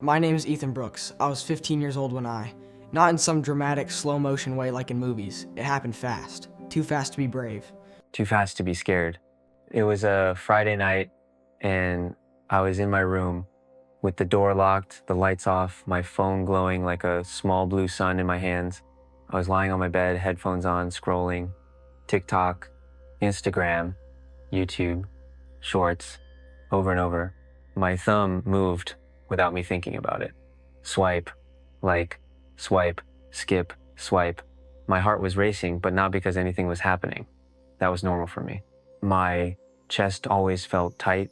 My name is Ethan Brooks. I was 15 years old not in some dramatic slow motion way like in movies. It happened fast. Too fast to be brave. Too fast to be scared. It was a Friday night and I was in my room with the door locked, the lights off, my phone glowing like a small blue sun in my hands. I was lying on my bed, headphones on, scrolling TikTok, Instagram, YouTube, Shorts, over and over. My thumb moved without me thinking about it. Swipe, like, swipe, skip, swipe. My heart was racing, but not because anything was happening. That was normal for me. My chest always felt tight.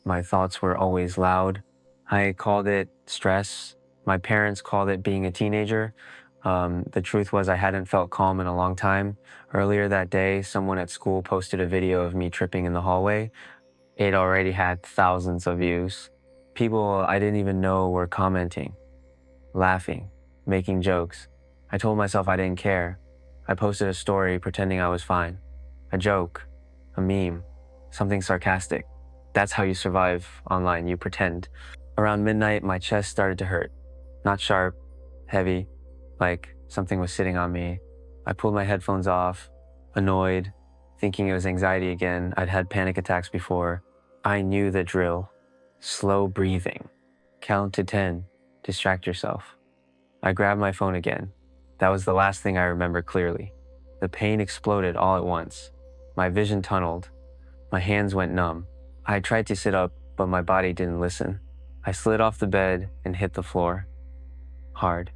My thoughts were always loud. I called it stress. My parents called it being a teenager. The truth was I hadn't felt calm in a long time. Earlier that day, someone at school posted a video of me tripping in the hallway. It already had thousands of views. People I didn't even know were commenting, laughing, making jokes. I told myself I didn't care. I posted a story pretending I was fine. A joke, a meme, something sarcastic. That's how you survive online, you pretend. Around midnight, my chest started to hurt. Not sharp, heavy, like something was sitting on me. I pulled my headphones off, annoyed, thinking it was anxiety again. I'd had panic attacks before. I knew the drill. Slow breathing. Count to 10. Distract yourself. I grabbed my phone again. That was the last thing I remember clearly. The pain exploded all at once. My vision tunneled. My hands went numb. I tried to sit up, but my body didn't listen. I slid off the bed and hit the floor. Hard.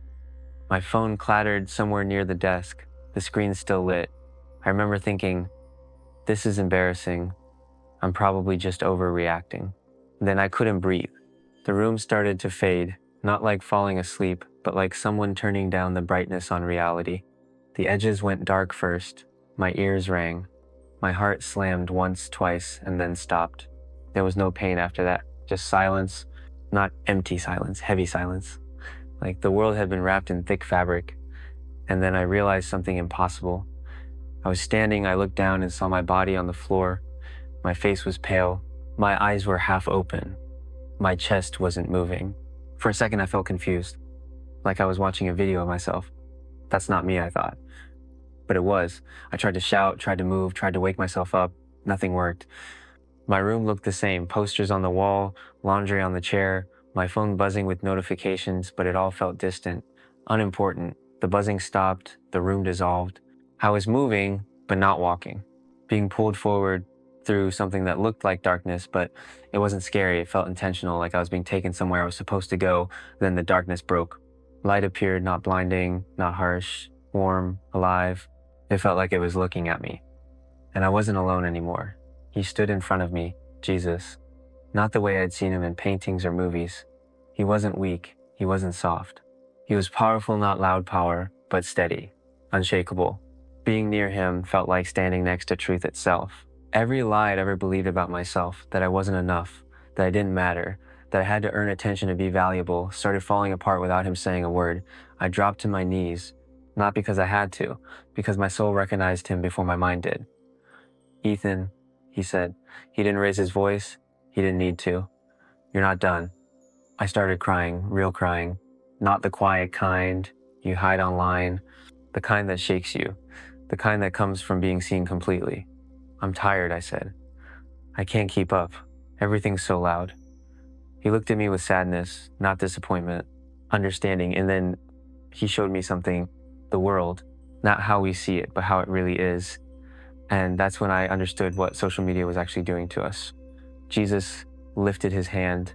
My phone clattered somewhere near the desk. The screen still lit. I remember thinking, this is embarrassing. I'm probably just overreacting. Then I couldn't breathe. The room started to fade, not like falling asleep, but like someone turning down the brightness on reality. The edges went dark first. My ears rang. My heart slammed once, twice, and then stopped. There was no pain after that, just silence, not empty silence, heavy silence. Like the world had been wrapped in thick fabric. And then I realized something impossible. I was standing, I looked down and saw my body on the floor. My face was pale. My eyes were half open. My chest wasn't moving. For a second, I felt confused, like I was watching a video of myself. That's not me, I thought. But it was. I tried to shout, tried to move, tried to wake myself up. Nothing worked. My room looked the same. Posters on the wall, laundry on the chair, my phone buzzing with notifications, but it all felt distant, unimportant. The buzzing stopped, the room dissolved. I was moving, but not walking, being pulled forward through something that looked like darkness, but it wasn't scary. It felt intentional, like I was being taken somewhere I was supposed to go. Then the darkness broke. Light appeared, not blinding, not harsh, warm, alive. It felt like it was looking at me. And I wasn't alone anymore. He stood in front of me, Jesus. Not the way I'd seen him in paintings or movies. He wasn't weak. He wasn't soft. He was powerful, not loud power, but steady, unshakable. Being near him felt like standing next to truth itself. Every lie I'd ever believed about myself, that I wasn't enough, that I didn't matter, that I had to earn attention to be valuable, started falling apart without him saying a word. I dropped to my knees, not because I had to, because my soul recognized him before my mind did. Ethan, he said. He didn't raise his voice. He didn't need to. You're not done. I started crying, real crying. Not the quiet kind you hide online, the kind that shakes you, the kind that comes from being seen completely. I'm tired, I said. I can't keep up. Everything's so loud. He looked at me with sadness, not disappointment, understanding, and then he showed me something, the world, not how we see it, but how it really is. And that's when I understood what social media was actually doing to us. Jesus lifted his hand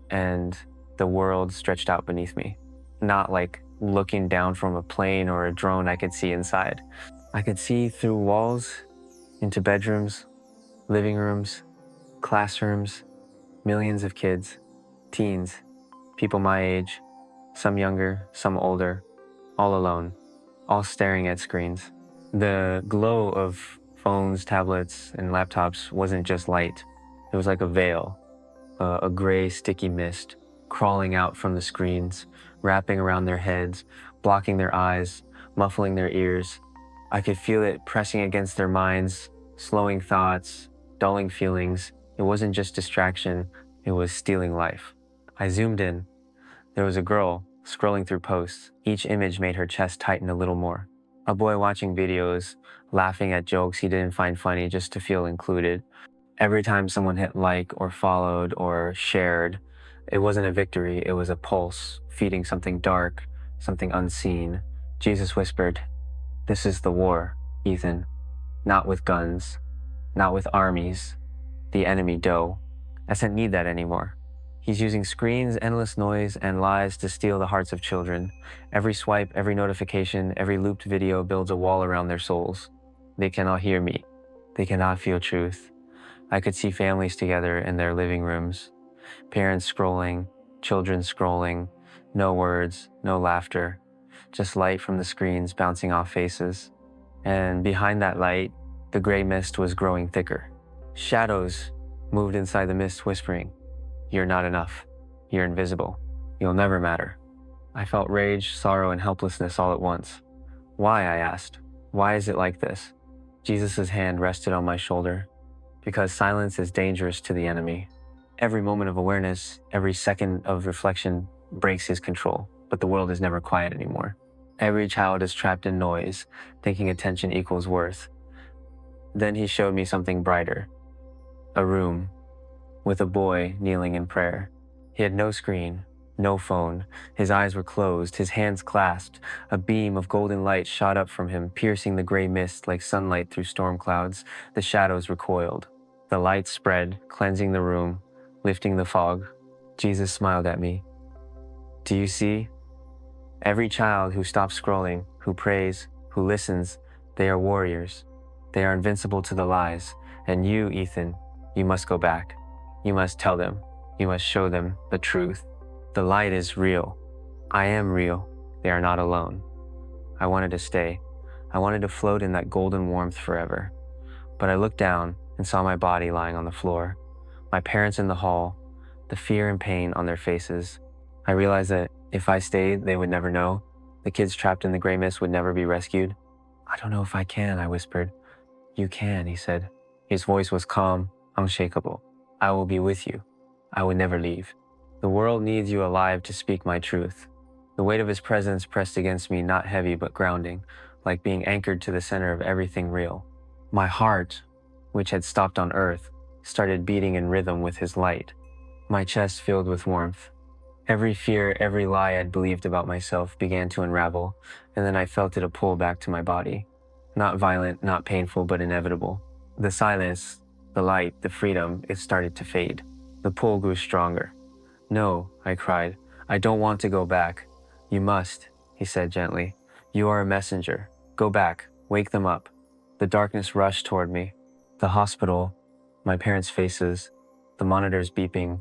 and the world stretched out beneath me. Not like looking down from a plane or a drone I could see inside. I could see through walls, into bedrooms, living rooms, classrooms, millions of kids, teens, people my age, some younger, some older, all alone, all staring at screens. The glow of phones, tablets, and laptops wasn't just light. It was like a veil, a gray, sticky mist, crawling out from the screens, wrapping around their heads, blocking their eyes, muffling their ears. I could feel it pressing against their minds, slowing thoughts, dulling feelings. It wasn't just distraction, it was stealing life. I zoomed in. There was a girl scrolling through posts. Each image made her chest tighten a little more. A boy watching videos, laughing at jokes he didn't find funny just to feel included. Every time someone hit like or followed or shared, it wasn't a victory, it was a pulse, feeding something dark, something unseen. Jesus whispered, "This is the war, Ethan. Not with guns, not with armies. The enemy dough." I said, need that anymore. He's using screens, endless noise, and lies to steal the hearts of children. Every swipe, every notification, every looped video builds a wall around their souls. They cannot hear me. They cannot feel truth. I could see families together in their living rooms. Parents scrolling, children scrolling, no words, no laughter, just light from the screens bouncing off faces. And behind that light, the gray mist was growing thicker. Shadows moved inside the mist whispering, "You're not enough. You're invisible. You'll never matter." I felt rage, sorrow, and helplessness all at once. Why, I asked. Why is it like this? Jesus' hand rested on my shoulder. Because silence is dangerous to the enemy. Every moment of awareness, every second of reflection breaks his control, but the world is never quiet anymore. Every child is trapped in noise, thinking attention equals worth. Then he showed me something brighter. A room with a boy kneeling in prayer. He had no screen, no phone. His eyes were closed, his hands clasped. A beam of golden light shot up from him, piercing the gray mist like sunlight through storm clouds. The shadows recoiled. The light spread, cleansing the room, lifting the fog. Jesus smiled at me. "Do you see? Every child who stops scrolling, who prays, who listens, they are warriors. They are invincible to the lies. And you, Ethan, you must go back. You must tell them. You must show them the truth. The light is real. I am real. They are not alone." I wanted to stay. I wanted to float in that golden warmth forever. But I looked down and saw my body lying on the floor. My parents in the hall, the fear and pain on their faces. I realized that if I stayed, they would never know. The kids trapped in the gray mist would never be rescued. "I don't know if I can," I whispered. "You can," he said. His voice was calm, unshakable. "I will be with you. I will never leave. The world needs you alive to speak my truth." The weight of his presence pressed against me, not heavy but grounding, like being anchored to the center of everything real. My heart, which had stopped on earth, started beating in rhythm with his light. My chest filled with warmth. Every fear, every lie I'd believed about myself began to unravel, and then I felt it a pull back to my body. Not violent, not painful, but inevitable. The silence, the light, the freedom, it started to fade. The pull grew stronger. "No," I cried. "I don't want to go back." "You must," he said gently. "You are a messenger. Go back. Wake them up." The darkness rushed toward me. The hospital, my parents' faces, the monitors beeping,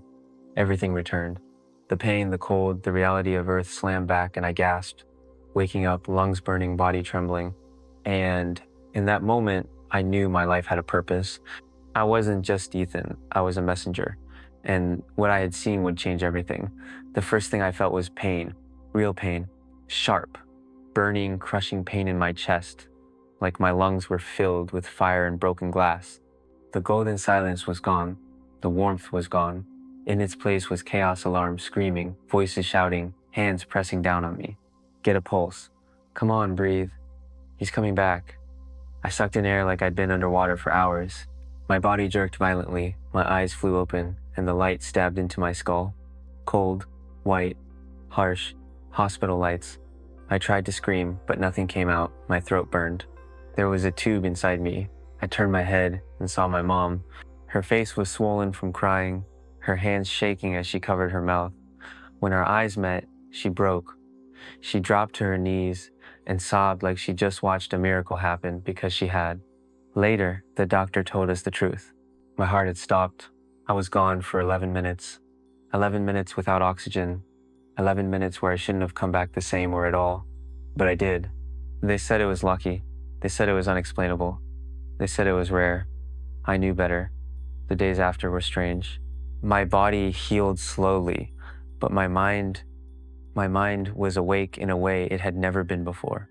everything returned. The pain, the cold, the reality of Earth slammed back, and I gasped, waking up, lungs burning, body trembling. And in that moment, I knew my life had a purpose. I wasn't just Ethan, I was a messenger. And what I had seen would change everything. The first thing I felt was pain, real pain, sharp, burning, crushing pain in my chest, like my lungs were filled with fire and broken glass. The golden silence was gone. The warmth was gone. In its place was chaos alarms screaming, voices shouting, hands pressing down on me. "Get a pulse. Come on, breathe. He's coming back." I sucked in air like I'd been underwater for hours. My body jerked violently, my eyes flew open, and the light stabbed into my skull. Cold, white, harsh, hospital lights. I tried to scream, but nothing came out. My throat burned. There was a tube inside me. I turned my head and saw my mom. Her face was swollen from crying, her hands shaking as she covered her mouth. When our eyes met, she broke. She dropped to her knees and sobbed like she just watched a miracle happen, because she had. Later, the doctor told us the truth. My heart had stopped. I was gone for 11 minutes. 11 minutes without oxygen. 11 minutes where I shouldn't have come back the same or at all. But I did. They said it was lucky. They said it was unexplainable. They said it was rare. I knew better. The days after were strange. My body healed slowly, but my mind was awake in a way it had never been before.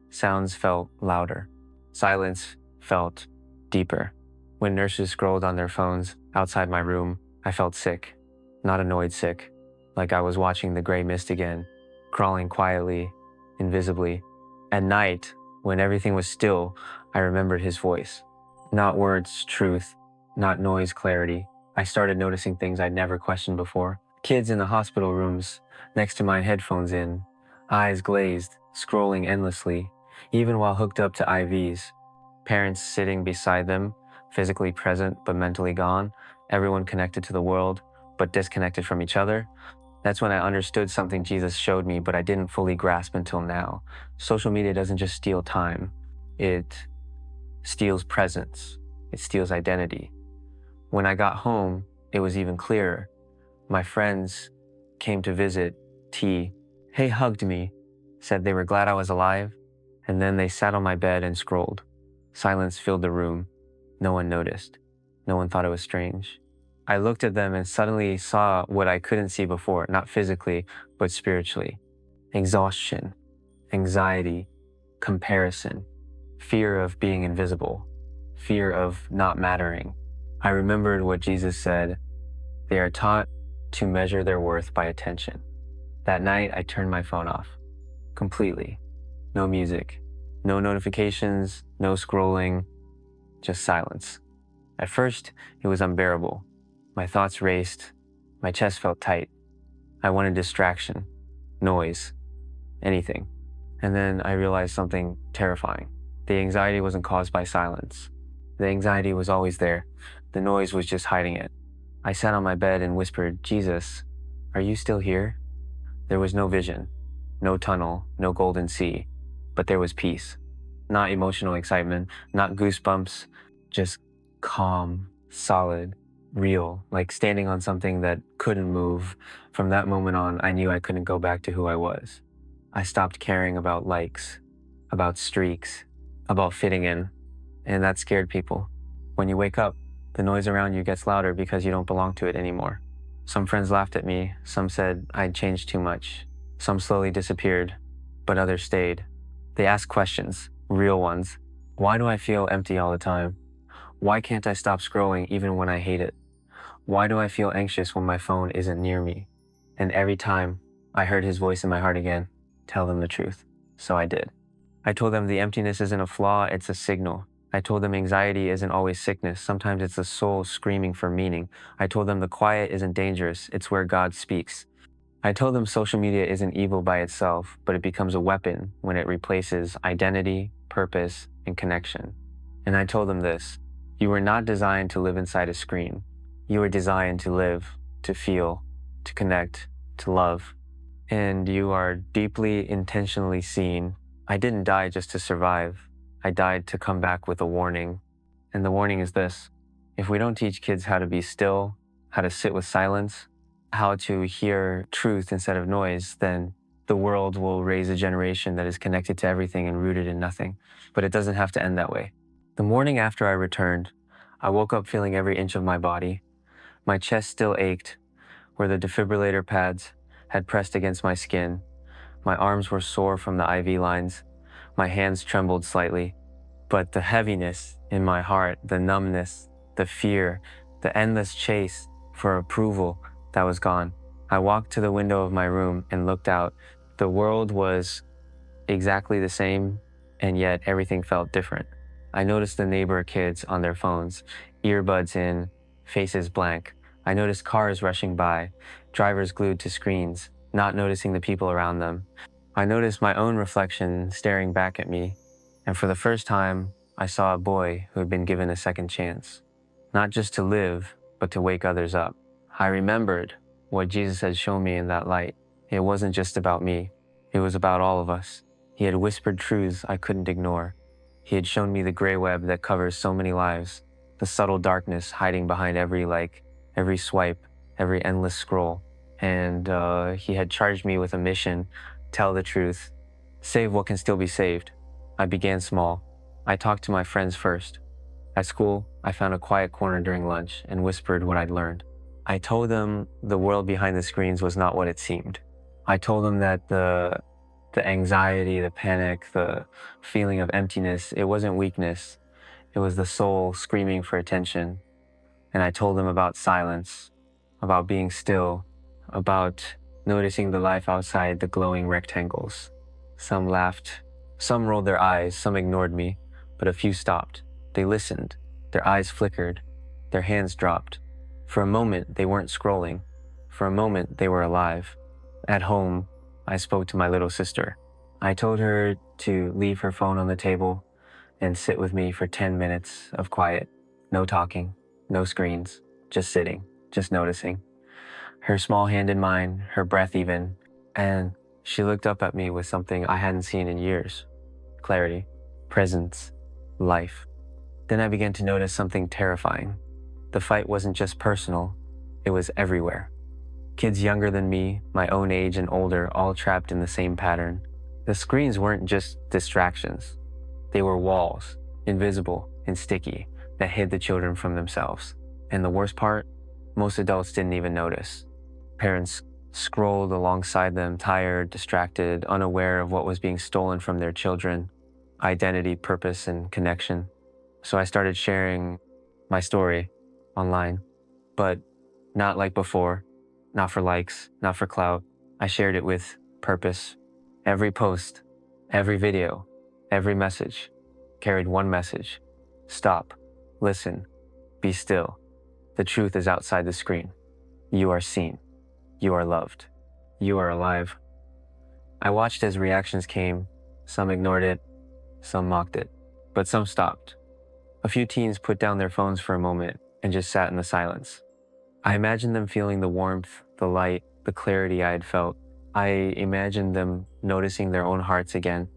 Sounds felt louder. Silence felt deeper. When nurses scrolled on their phones outside my room, I felt sick. Not annoyed sick. like I was watching the gray mist again, crawling quietly, invisibly. At night, when everything was still, I remembered his voice. Not words, truth, not noise, clarity. I started noticing things I'd never questioned before. Kids in the hospital rooms, next to mine, headphones in, eyes glazed, scrolling endlessly, even while hooked up to IVs. Parents sitting beside them, physically present but mentally gone. Everyone connected to the world, but disconnected from each other. That's when I understood something Jesus showed me, but I didn't fully grasp until now. Social media doesn't just steal time, it steals presence, it steals identity. When I got home, it was even clearer. My friends came to visit. Hey, hugged me, said they were glad I was alive, and then they sat on my bed and scrolled. Silence filled the room. No one noticed. No one thought it was strange. I looked at them and suddenly saw what I couldn't see before, not physically, but spiritually. Exhaustion, anxiety, comparison, fear of being invisible, fear of not mattering. I remembered what Jesus said, they are taught to measure their worth by attention. That night, I turned my phone off, completely. No music, no notifications, no scrolling, just silence. At first, it was unbearable. My thoughts raced, my chest felt tight. I wanted distraction, noise, anything. And then I realized something terrifying. The anxiety wasn't caused by silence. The anxiety was always there. The noise was just hiding it. I sat on my bed and whispered, Jesus, are you still here? There was no vision, no tunnel, no golden sea, but there was peace. Not emotional excitement, not goosebumps, just calm, solid, real, like standing on something that couldn't move. From that moment on, I knew I couldn't go back to who I was. I stopped caring about likes, about streaks, about fitting in, and that scared people. When you wake up, the noise around you gets louder because you don't belong to it anymore. Some friends laughed at me, some said I'd changed too much. Some slowly disappeared, but others stayed. They asked questions, real ones. Why do I feel empty all the time? Why can't I stop scrolling even when I hate it? Why do I feel anxious when my phone isn't near me? And every time, I heard his voice in my heart again, tell them the truth. So I did. I told them the emptiness isn't a flaw, it's a signal. I told them anxiety isn't always sickness. Sometimes it's the soul screaming for meaning. I told them the quiet isn't dangerous. It's where God speaks. I told them social media isn't evil by itself, but it becomes a weapon when it replaces identity, purpose, and connection. And I told them this, you were not designed to live inside a screen. You were designed to live, to feel, to connect, to love. And you are deeply, intentionally seen. I didn't die just to survive. I died to come back with a warning. And the warning is this. If we don't teach kids how to be still, how to sit with silence, how to hear truth instead of noise, then the world will raise a generation that is connected to everything and rooted in nothing. But it doesn't have to end that way. The morning after I returned, I woke up feeling every inch of my body. My chest still ached, where the defibrillator pads had pressed against my skin. My arms were sore from the IV lines. My hands trembled slightly, but the heaviness in my heart, the numbness, the fear, the endless chase for approval, that was gone. I walked to the window of my room and looked out. The world was exactly the same, and yet everything felt different. I noticed the neighbor kids on their phones, earbuds in, faces blank. I noticed cars rushing by, drivers glued to screens, not noticing the people around them. I noticed my own reflection staring back at me, and for the first time, I saw a boy who had been given a second chance. Not just to live, but to wake others up. I remembered what Jesus had shown me in that light. It wasn't just about me. It was about all of us. He had whispered truths I couldn't ignore. He had shown me the gray web that covers so many lives, the subtle darkness hiding behind every like, every swipe, every endless scroll. And he had charged me with a mission, tell the truth, save what can still be saved. I began small. I talked to my friends first. At school, I found a quiet corner during lunch and whispered what I'd learned. I told them the world behind the screens was not what it seemed. I told them that the anxiety, the panic, the feeling of emptiness, it wasn't weakness. It was the soul screaming for attention. And I told them about silence, about being still, about noticing the life outside the glowing rectangles. Some laughed, some rolled their eyes, some ignored me, but a few stopped. They listened, their eyes flickered, their hands dropped. For a moment, they weren't scrolling. For a moment, they were alive. At home, I spoke to my little sister. I told her to leave her phone on the table and sit with me for 10 minutes of quiet. No talking, no screens, just sitting, just noticing. Her small hand in mine, her breath even, and she looked up at me with something I hadn't seen in years. Clarity, presence, life. Then I began to notice something terrifying. The fight wasn't just personal, it was everywhere. Kids younger than me, my own age and older, all trapped in the same pattern. The screens weren't just distractions. They were walls, invisible and sticky, that hid the children from themselves. And the worst part, most adults didn't even notice. Parents scrolled alongside them, tired, distracted, unaware of what was being stolen from their children, identity, purpose, and connection. So I started sharing my story online, but not like before, not for likes, not for clout. I shared it with purpose. Every post, every video, every message carried one message. Stop, listen, be still. The truth is outside the screen. You are seen. You are loved. You are alive. I watched as reactions came. Some ignored it, some mocked it, but some stopped. A few teens put down their phones for a moment and just sat in the silence. I imagined them feeling the warmth, the light, the clarity I had felt. I imagined them noticing their own hearts again.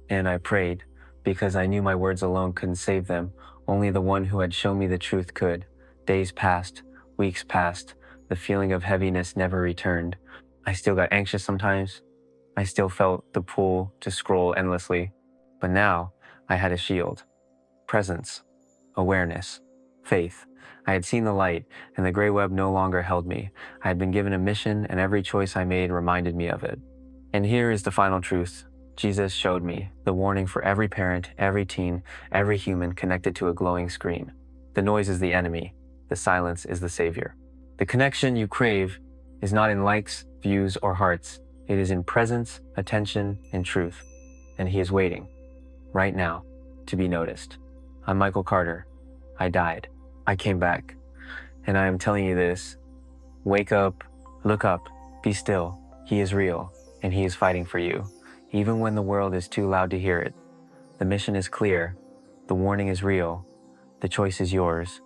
And I prayed, because I knew my words alone couldn't save them. Only the one who had shown me the truth could. Days passed, weeks passed. The feeling of heaviness never returned. I still got anxious sometimes. I still felt the pull to scroll endlessly. But now, I had a shield. Presence, awareness, faith. I had seen the light, and the gray web no longer held me. I had been given a mission, and every choice I made reminded me of it. And here is the final truth. Jesus showed me the warning for every parent, every teen, every human connected to a glowing screen. The noise is the enemy. The silence is the savior. The connection you crave is not in likes, views, or hearts. It is in presence, attention, and truth. And he is waiting, right now, to be noticed. I'm Michael Carter. I died. I came back. And I am telling you this. Wake up, look up, be still. He is real, and he is fighting for you, even when the world is too loud to hear it. The mission is clear. The warning is real. The choice is yours.